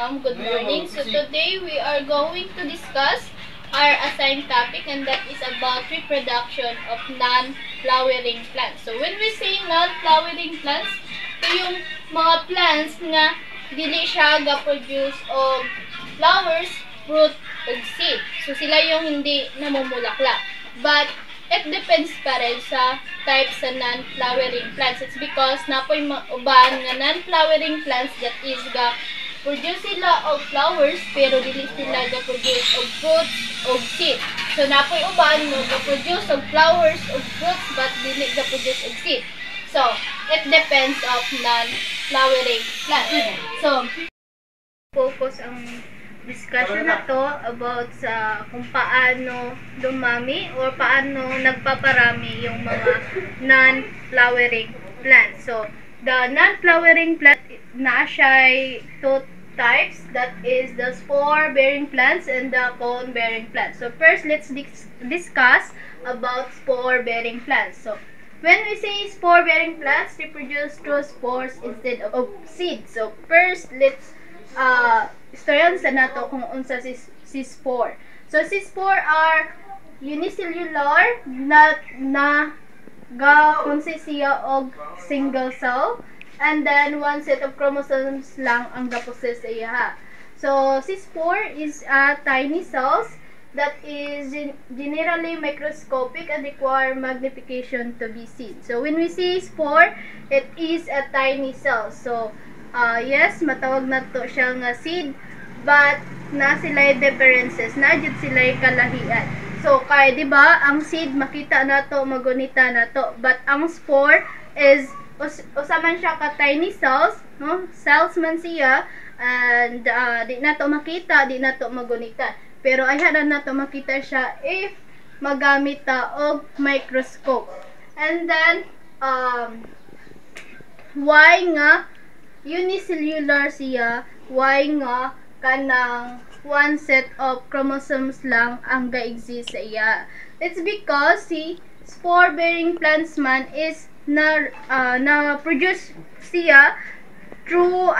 ma'am. Good morning. So today we are going to discuss our assigned topic, and that is about reproduction of non-flowering plants. So when we say non-flowering plants, ito yung mga plants nga dili siya ga-produce og flowers, fruit, ug seed. So sila yung hindi namumulaklak. But it depends pa rin sa type sa non-flowering plants. It's because napoy uban nga non-flowering plants that is produce sila og flowers pero dili sila ga-produce og fruits og seed. So napoy uban nga ga-produce og flowers og fruits but dili ga-produce og seed. So it depends of non-flowering plants. So focus ang discussion na to about sa kung paano dumami or paano nagpaparami yung mga non-flowering plants. So, the non-flowering plant na siya two types, that is the spore-bearing plants and the cone-bearing plants. So, first, let's discuss about spore-bearing plants. So, when we say spore-bearing plants, they produce through spores instead of seeds. So, first, let's istoryan sa nato kung unsa si spore. So si spore are unicellular na ga-consist siya og single cell, and then one set of chromosomes lang ang ga-possess iya. So si spore is tiny cells that is generally microscopic and require magnification to be seen. So when we say spore, it is a tiny cell. So yes, matawag na to siya nga seed, but na sila differences, na jud sila kalahian. So kay di ba ang seed makita nato, magunita nato, but ang spore is usa man siya ka tiny cells, no? Cells man siya, and di nato makita, di nato magunita. Pero ay hada nato makita siya if magamit ta og microscope. And then why nga unicellular siya, why nga kanang one set of chromosomes lang ang ga-exist sa iya. It's because si spore-bearing plants man is na produce siya through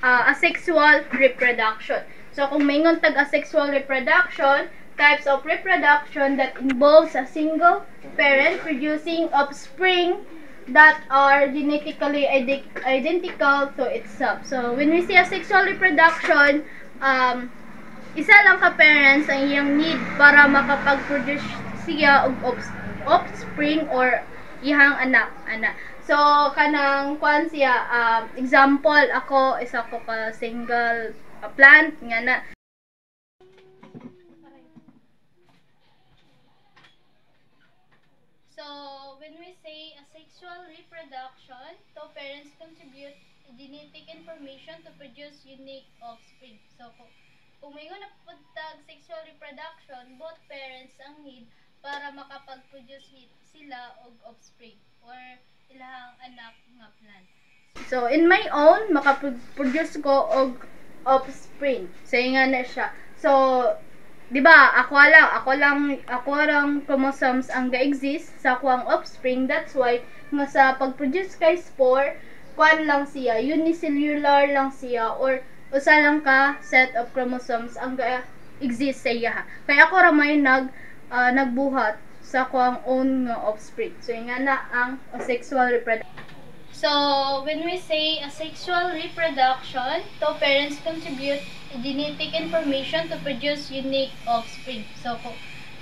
asexual reproduction. So kung mayingon tag asexual reproduction, types of reproduction that involves a single parent producing offspring that are genetically identical to itself. So when we say asexual reproduction, isa lang ka parents ang iyang need para makapag-produce siya og offspring or ihang anak. So kanang kwan siya, example ako, isa ko ka single plant nga na. So when we say asexual reproduction, two parents contribute genetic information to produce unique offspring. So kung mayroon na pagtag sexual reproduction, both parents ang need para makapag-produce sila og offspring or ilang anak nga plant. So in my own makaproduce ko og offspring. So nga na siya. So di ba, ako lang chromosomes ang ga-exist sa akong offspring. That's why nga sa pag-produce kay spore, kwan lang siya, unicellular lang siya, or usa lang ka set of chromosomes ang ga-exist sa iya. Kaya ako ra may nagbuhat sa akong own nga offspring. So nga na ang asexual reproduction. So when we say asexual reproduction, two parents contribute genetic information to produce unique offspring. So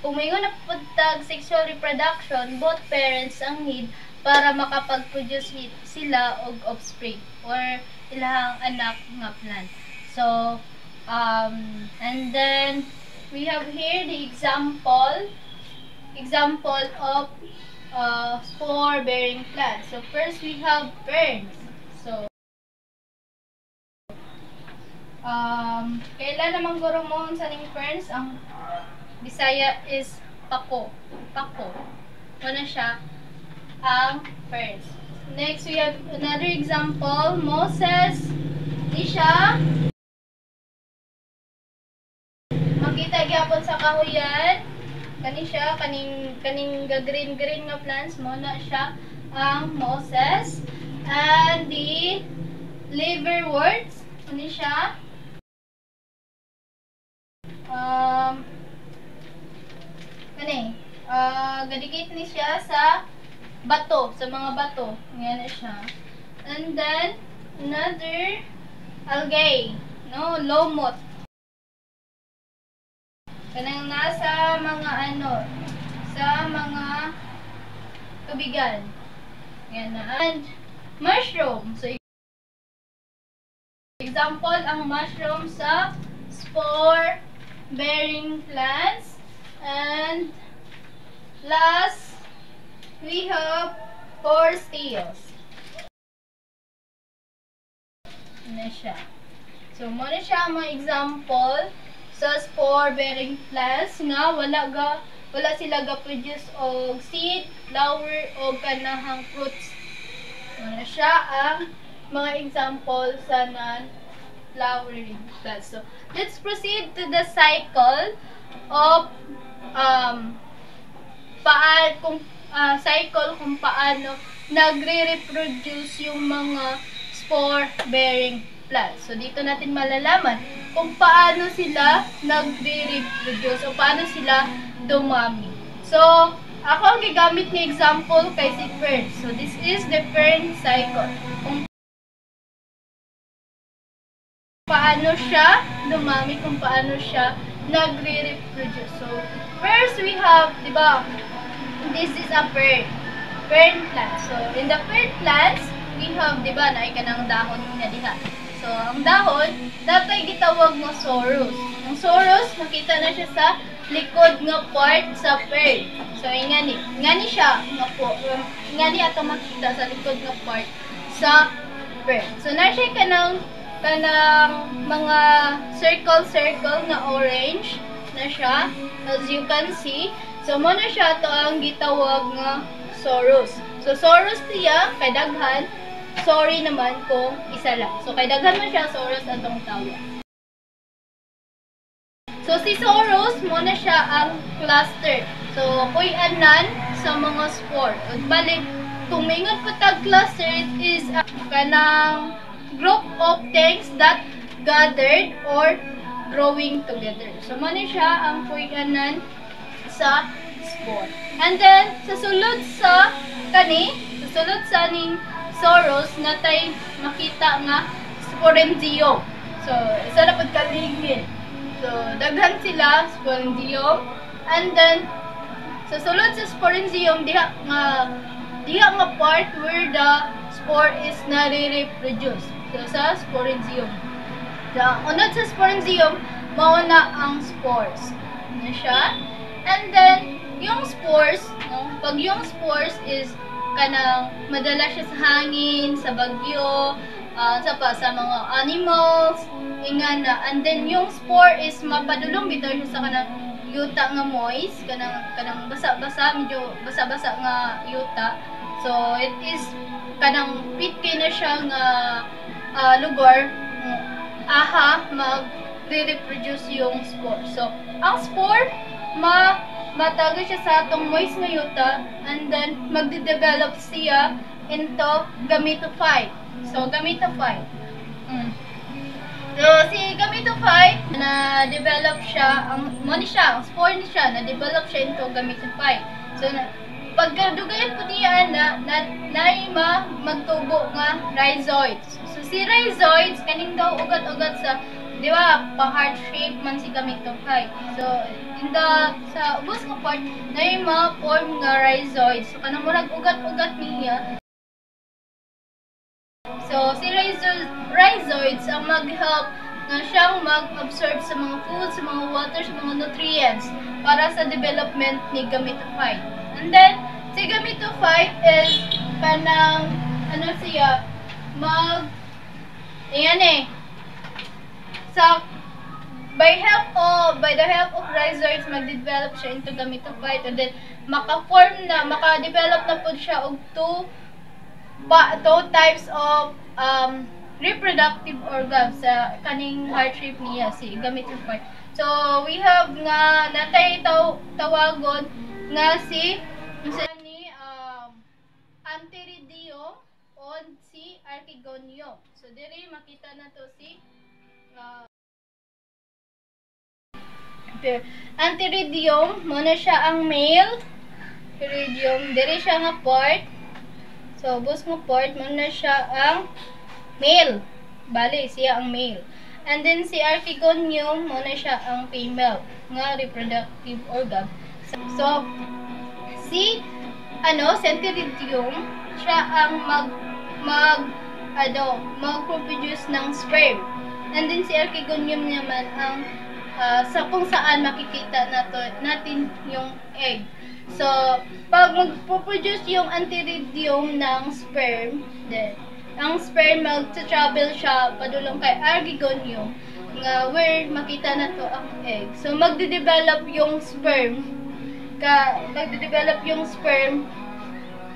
kung mayroon na pagtag sexual reproduction, both parents ang need para makapag-produce sila og offspring or ilang anak nga plant. So and then we have here the example of spore-bearing plants. So first we have ferns. So kailan namang goromon sa ning ferns? Ang Bisaya is pako. Wala siya ang ferns. Next we have another example, moses. Di siya makita gyapon sa kahuyan. Kani siya kaning green nga plants mo na siya ang moses. And the liverworts, ano siya? Nakadikit ni siya sa bato, sa mga bato. Yan na siya. And then, another algae, no, lomot. Kanang nasa mga sa mga tubigan. Yan na. And mushroom. So, example, ang mushroom sa spore-bearing plants. And last, we have horsetails. Na siya. So, muna siya ang mga example sa spore-bearing plants nga wala sila ga-produce og seed, flower, o kanahang fruits. Muna siya ang mga example sa non-flowering plants. So, let's proceed to the cycle of cycle kung paano nagre-reproduce yung mga spore-bearing plants. So, dito natin malalaman kung paano sila nagre-reproduce o paano sila dumami. So, ako ang gagamit ng example kay si fern. So, this is the fern cycle. Kung paano siya dumami, kung paano siya nagre-reproduce. So, first we have, diba, this is a fern plant. So, in the fern plants, we have, diba, naay ka ng dahon niya diha. So, ang dahon, datay gitawag nga sorus. Ang sorus, makita na siya sa likod nga part sa fern. So, ingani siya, ingani ato makita sa likod nga part sa fern. So, na siya kanang mga circle na orange na siya, as you can see. So, muna siya to ang gitawag nga sorus. So, sorus niya, kay daghan, sorry naman kung isa lang. So, kay daghan mo siya, sorus atong tawag. So, si sorus, muna siya ang cluster. So, kuyanan sa mga spore. Balik, kung maingon po tag cluster, it is kanang group of things that gathered or growing together. So, muna siya ang kuyanan sa spore. And then, sa sulod sa ning sorus, natay makita nga sporangium. So, isa na pagkaligid. So, daghan sila, sporangium. And then, sa sulod sa sporangium, diha nga part where the spore is nare-reproduce. So, sa sporangium. So, unod sa sporangium, mauna ang spores. Ano siya? And then, yung spores, no? Pag yung spores is kanang madala siya sa hangin, sa bagyo, sa mga animals, ingana. And then yung spore is mapadulong bitaw siya sa kanang yuta nga moist, kanang basa-basa, medyo basa-basa nga yuta. So it is kanang pitke na siya nga lugar mag-reproduce yung spore. So ang spore matagay siya sa atong moist nga yuta, and then magde-develop siya into gametophyte. So, gametophyte. So, si gametophyte, na-develop siya, ang spore ni siya, na-develop siya into gametophyte. So, pagkadugayan po niya magtubo nga rhizoids. So, si rhizoids, kaning daw ugat-ugat sa, di ba, pa-heart shape man si gametophyte. So, sa ubos nga part, na yung form nga rhizoids. So, kanang murag ugat-ugat niya. So, si rhizoids ang mag-help na siyang mag-absorb sa mga food, sa mga water, sa mga nutrients para sa development ni gametophyte. And then, si gametophyte is kanang, siya, by the help of rhizoids, mag-develop siya into gametophyte, and then maka-develop na po siya og two types of reproductive organs sa kaning heart shape niya, si gametophyte. So, we have nga natay tawagon nga si Antheridium o si Archegonium. So, diri makita na to si Antheridium, muna siya ang male, iridium, diri siya nga part. So, bus nga part, muna siya ang male. Bali, siya ang male. And then, si archegonium, muna siya ang female nga reproductive organ. So, si centeridium, siya ang mag-produce ng sperm. And then, si archegonium naman ang sa kung saan makikita natin yung egg. So, pag mag-produce yung antheridium ng sperm, then, ang sperm mag-travel siya padulong kay archegonium nga where makita na to ang egg. So, magde-develop yung sperm.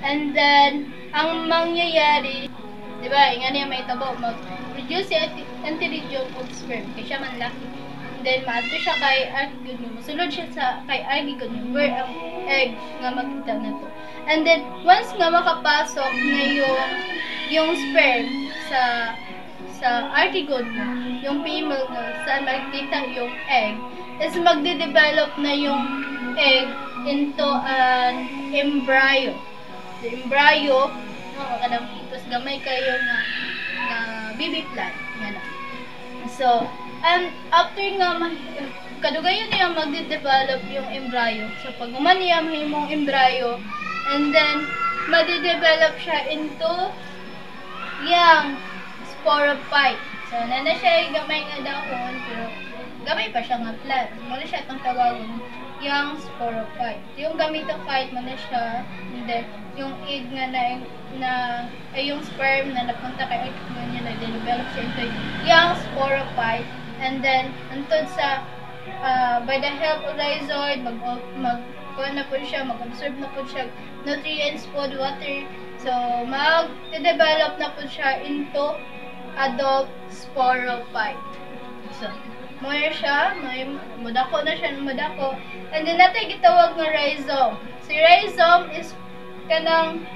And then, ang mangyayari, di ba, nga niya may tabo, mag-produce si antheridium of sperm, kaya siya man laki. Then, maato siya kay archegonium. Masulod siya kay archegonium where ang egg nga makita na to. And then, once nga makapasok na yung sperm sa archegonium, yung female nga saan makikita yung egg, is magde-develop na yung egg into an embryo. The embryo, kanang fetus, gamay kayo nga baby plant. Yan na. So, and after nga, kadugayon niya magde-develop yung embryo. So, pag uman niya mahimong embryo, and then, magde-develop siya into yung sporophyte. So, nana siya yung gamay nga dahon, pero gamay pa siya nga plant. Muna siya itong tawagon, yung sporophyte. Yung gametophyte, muna siya, and then, yung egg nga yung sperm na napunta kay egg niya, nag-develop siya into yung sporophyte. And then, antod sa, by the help of rhizoid, mag-absorb na po siya nutrients, food, water. So, mag-develop na po siya into adult sporophyte. So, more siya, mudako na siya, mudako. And then, natin gitawag ng rhizome. Si rhizome is kanang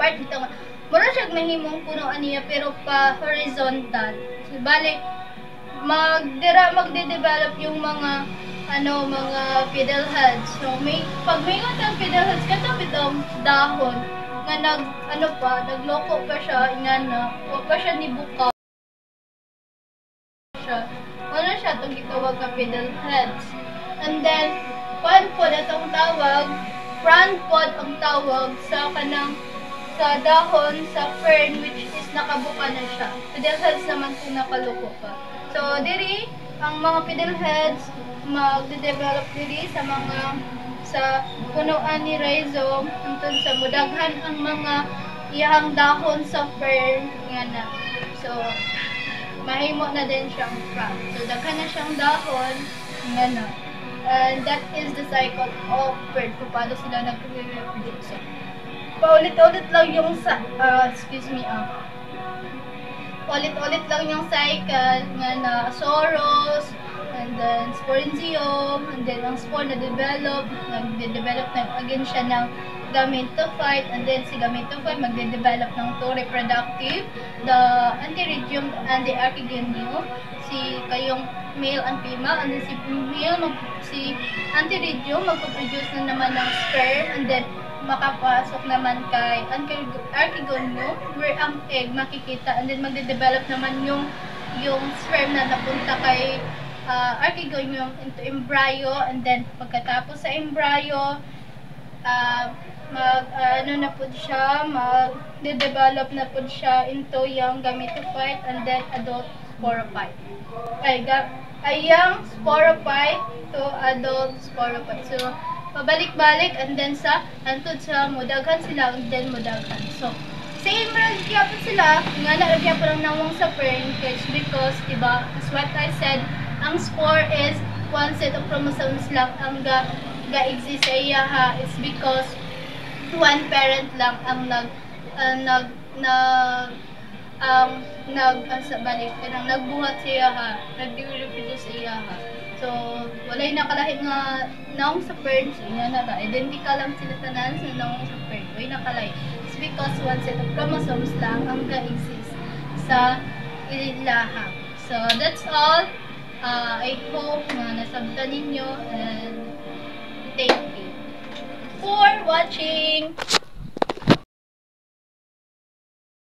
part dito nga. Mura siya mahimong puno aniya, pero pa horizontal. So, bali, magde-develop yung mga pedal heads. So, pag may ang pedal heads, katong itong dahon, nga nagloko pa siya, huwag pa siya nibuka siya. Wala siya itong gitawag na pedal heads. And then, front pod ang tawag sa dahon, sa fern, which is nakabuka na siya. Pedal heads naman kung nakaluko pa. So, diri, ang mga pedal heads, magde-develop diri sa punuan ni rhizome, untod sa mudaghan ang mga iyang dahon sa fern, nga na. So, mahimo na din siyang front. So, daghan na siyang dahon, nga na. And that is the cycle of bird, kung paano sila nag-reproduce. So, paulit-ulit lang yung ulit-ulit lang yung cycle nga na soros, and then sporangium, and then ang spore nag-develop na again siya ng gametophyte, and then si gametophyte magde-develop ng two reproductive, the antheridium and the archegonium, si kayong male and female, and then si antheridium magpo-produce na naman ng sperm, and then makapasok naman kay archegonium where ang egg makikita, and then magde-develop naman yung sperm na napunta kay archegonium into embryo, and then pagkatapos sa embryo magde-develop na po siya into yung gametophyte, and then adult sporophyte. Yung sporophyte to adult sporophyte. So, pabalik-balik, and then antod sa mudaghan sila, and then mudaghan. So, same rin kaya po sila, nga na po lang nawang sa fern, because, diba, as what I said, ang spore is one set of chromosomes lang ang ga-exist sa iya ha. It's because one parent lang ang nagbuhat siya ha, nag-reproduce siya ha. So, walay nakalahit nga naong sa fern, so yun na ba, identical lang sila tanan sa naong sa fern, walay nakalahit. It's because one set of chromosomes lang ang ga-exist sa ilaha. So, that's all. I hope na nasabtan ninyo, and thank you for watching.